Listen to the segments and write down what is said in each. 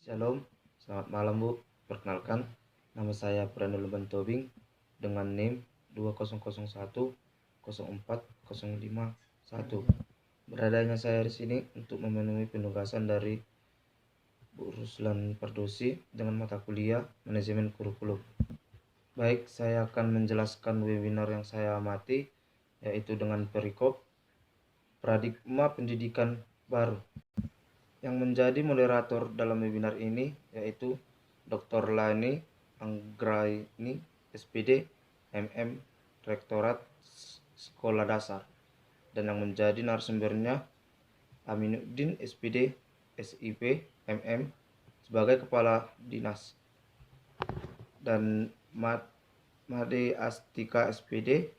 Shalom, selamat malam Bu. Perkenalkan, nama saya Pranul Bantobing dengan NIM 2001040551. Beradanya saya di sini untuk memenuhi penugasan dari Bu Ruslan Pardosi dengan mata kuliah Manajemen Kurikulum. Baik, saya akan menjelaskan webinar yang saya amati, yaitu dengan perikop Paradigma Pendidikan Baru. Yang menjadi moderator dalam webinar ini yaitu Dr. Lani Anggraini, SPD, MM, Rektorat Sekolah Dasar. Dan yang menjadi narasumbernya Aminuddin, SPD, SIP, MM, sebagai Kepala Dinas. Dan Made Astika, SPD,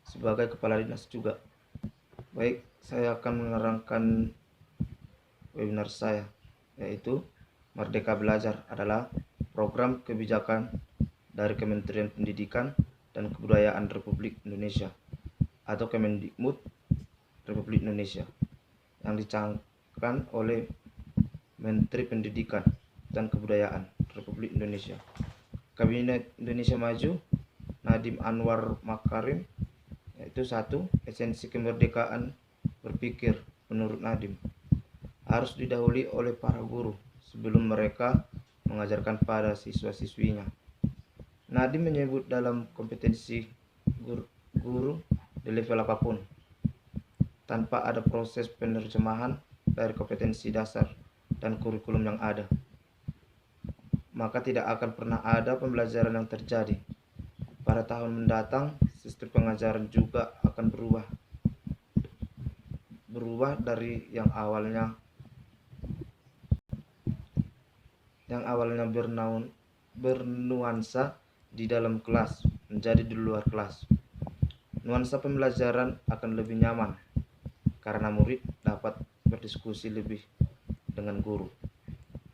sebagai Kepala Dinas juga. Baik, saya akan menerangkan webinar saya, yaitu Merdeka Belajar adalah program kebijakan dari Kementerian Pendidikan dan Kebudayaan Republik Indonesia atau Kemendikbud Republik Indonesia yang dicanangkan oleh Menteri Pendidikan dan Kebudayaan Republik Indonesia. Kabinet Indonesia Maju Nadiem Anwar Makarim, yaitu 1. Esensi kemerdekaan berpikir menurut Nadiem harus didahului oleh para guru sebelum mereka mengajarkan pada siswa-siswinya. Nadiem menyebut dalam kompetensi guru di level apapun, tanpa ada proses penerjemahan dari kompetensi dasar dan kurikulum yang ada, maka tidak akan pernah ada pembelajaran yang terjadi. Pada tahun mendatang, sistem pengajaran juga akan berubah dari yang awalnya bernuansa di dalam kelas menjadi di luar kelas. Nuansa pembelajaran akan lebih nyaman karena murid dapat berdiskusi lebih dengan guru,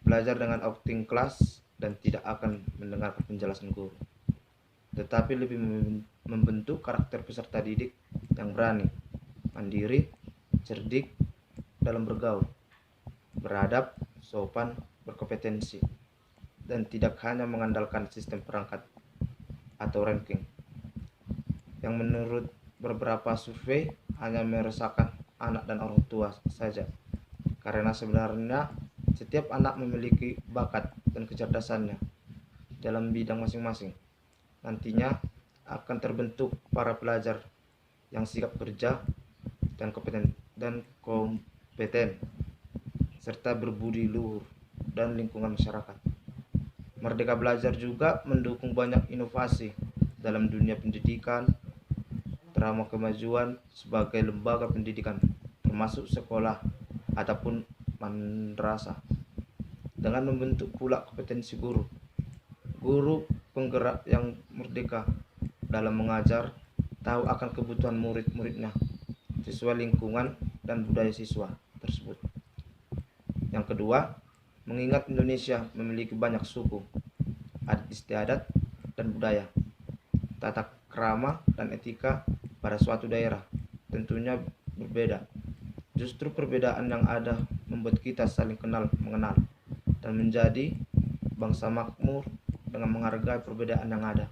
belajar dengan outing kelas dan tidak akan mendengarkan penjelasan guru, tetapi lebih membentuk karakter peserta didik yang berani, mandiri, cerdik dalam bergaul, beradab, sopan, berkompetensi, dan tidak hanya mengandalkan sistem perangkat atau ranking yang menurut beberapa survei hanya meresahkan anak dan orang tua saja, karena sebenarnya setiap anak memiliki bakat dan kecerdasannya dalam bidang masing-masing. Nantinya akan terbentuk para pelajar yang sigap kerja dan kompeten serta berbudi luhur dan lingkungan masyarakat. Merdeka Belajar juga mendukung banyak inovasi dalam dunia pendidikan, terutama kemajuan sebagai lembaga pendidikan, termasuk sekolah ataupun madrasah, dengan membentuk pula kompetensi guru. Guru penggerak yang merdeka dalam mengajar, tahu akan kebutuhan murid-muridnya sesuai lingkungan dan budaya siswa tersebut. Yang kedua, mengingat Indonesia memiliki banyak suku, adat istiadat, dan budaya, tata krama dan etika pada suatu daerah tentunya berbeda. Justru perbedaan yang ada membuat kita saling kenal mengenal dan menjadi bangsa makmur dengan menghargai perbedaan yang ada.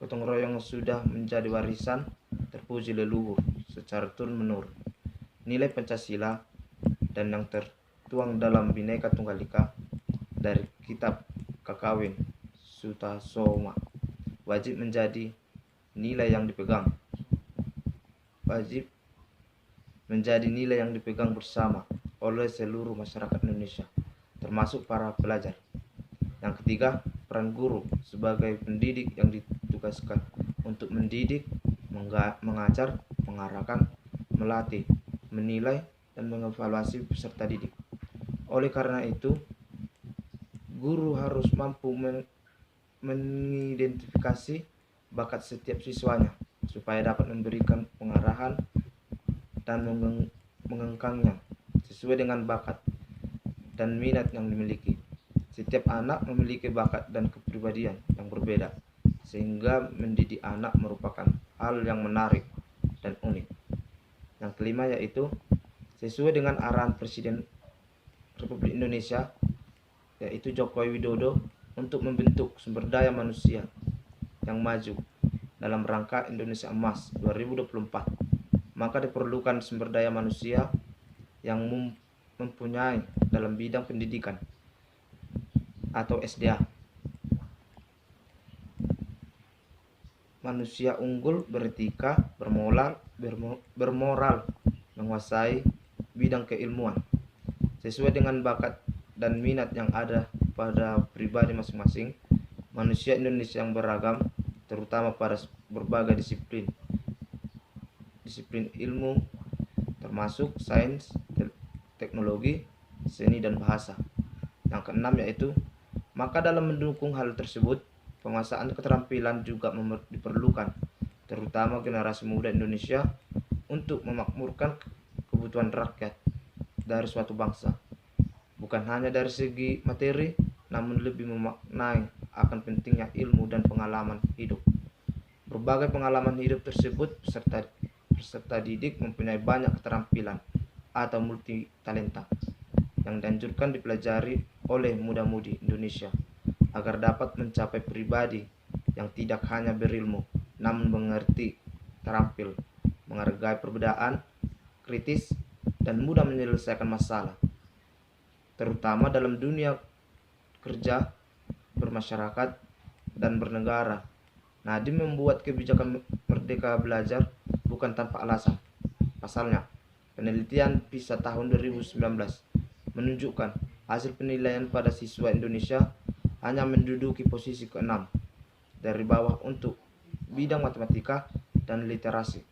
Gotong royong sudah menjadi warisan terpuji leluhur secara turun-menurun. Nilai Pancasila dan yang tertuang dalam Bhinneka Tunggal Ika dari Kitab Kakawin Sutasoma wajib menjadi nilai yang dipegang bersama oleh seluruh masyarakat Indonesia, termasuk para pelajar. Yang ketiga, peran guru sebagai pendidik yang ditugaskan untuk mendidik, mengajar, mengarahkan, melatih, menilai, dan mengevaluasi peserta didik. Oleh karena itu, guru harus mampu mengidentifikasi bakat setiap siswanya supaya dapat memberikan pengarahan dan mengengkangnya sesuai dengan bakat dan minat yang dimiliki. Setiap anak memiliki bakat dan kepribadian yang berbeda, sehingga mendidik anak merupakan hal yang menarik dan unik. Yang kelima yaitu sesuai dengan arahan Presiden Republik Indonesia, yaitu Joko Widodo, untuk membentuk sumber daya manusia yang maju dalam rangka Indonesia Emas 2024. Maka diperlukan sumber daya manusia yang mempunyai dalam bidang pendidikan atau SDA. Manusia unggul, beretika, bermoral, menguasai bidang keilmuan sesuai dengan bakat dan minat yang ada pada pribadi masing-masing. Manusia Indonesia yang beragam, terutama pada berbagai disiplin ilmu, termasuk sains, teknologi, seni, dan bahasa. Yang keenam yaitu, maka dalam mendukung hal tersebut, penguasaan keterampilan juga diperlukan, terutama generasi muda Indonesia, untuk memakmurkan kebutuhan rakyat dari suatu bangsa, bukan hanya dari segi materi, namun lebih memaknai akan pentingnya ilmu dan pengalaman hidup. Berbagai pengalaman hidup tersebut peserta didik mempunyai banyak keterampilan atau multi talenta yang dianjurkan dipelajari oleh muda-mudi Indonesia agar dapat mencapai pribadi yang tidak hanya berilmu, namun mengerti, terampil, menghargai perbedaan, kritis, dan mudah menyelesaikan masalah, terutama dalam dunia kerja, bermasyarakat, dan bernegara. Nadiem membuat kebijakan Merdeka Belajar bukan tanpa alasan. Pasalnya, penelitian PISA tahun 2019 menunjukkan hasil penilaian pada siswa Indonesia hanya menduduki posisi ke-6 dari bawah untuk bidang matematika dan literasi.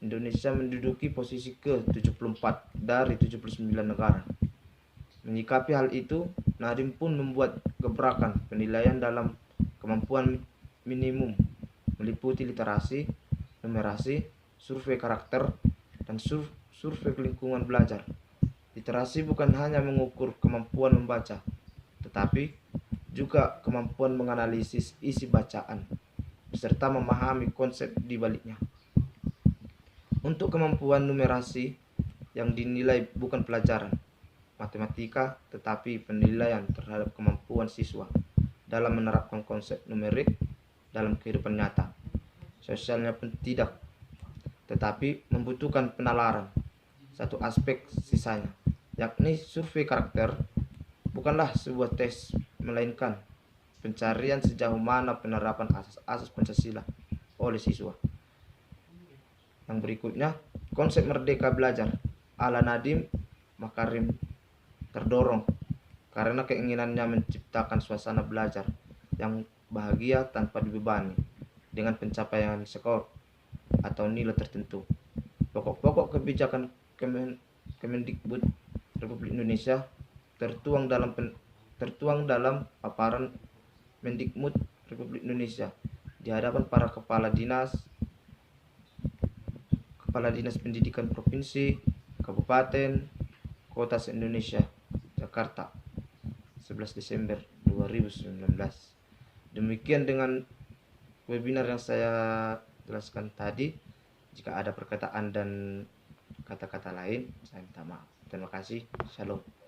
Indonesia menduduki posisi ke-74 dari 79 negara. Menyikapi hal itu, Nadiem pun membuat gebrakan penilaian dalam kemampuan minimum meliputi literasi, numerasi, survei karakter, dan survei lingkungan belajar. Literasi bukan hanya mengukur kemampuan membaca, tetapi juga kemampuan menganalisis isi bacaan, beserta memahami konsep di baliknya. Untuk kemampuan numerasi yang dinilai bukan pelajaran matematika, tetapi penilaian terhadap kemampuan siswa dalam menerapkan konsep numerik dalam kehidupan nyata. Sosialnya pun tidak, tetapi membutuhkan penalaran. Satu aspek sisanya, yakni survei karakter, bukanlah sebuah tes, melainkan pencarian sejauh mana penerapan asas-asas Pancasila oleh siswa. Yang berikutnya, konsep merdeka belajar ala Nadiem Makarim terdorong karena keinginannya menciptakan suasana belajar yang bahagia tanpa dibebani dengan pencapaian skor atau nilai tertentu. Pokok-pokok kebijakan Kemendikbud Republik Indonesia tertuang dalam paparan Mendikbud Republik Indonesia di hadapan para kepala dinas pendidikan provinsi, kabupaten, kota se-Indonesia, Jakarta, 11 Desember 2019. Demikian dengan webinar yang saya jelaskan tadi. Jika ada perkataan dan kata-kata lain, saya minta maaf. Terima kasih. Shalom.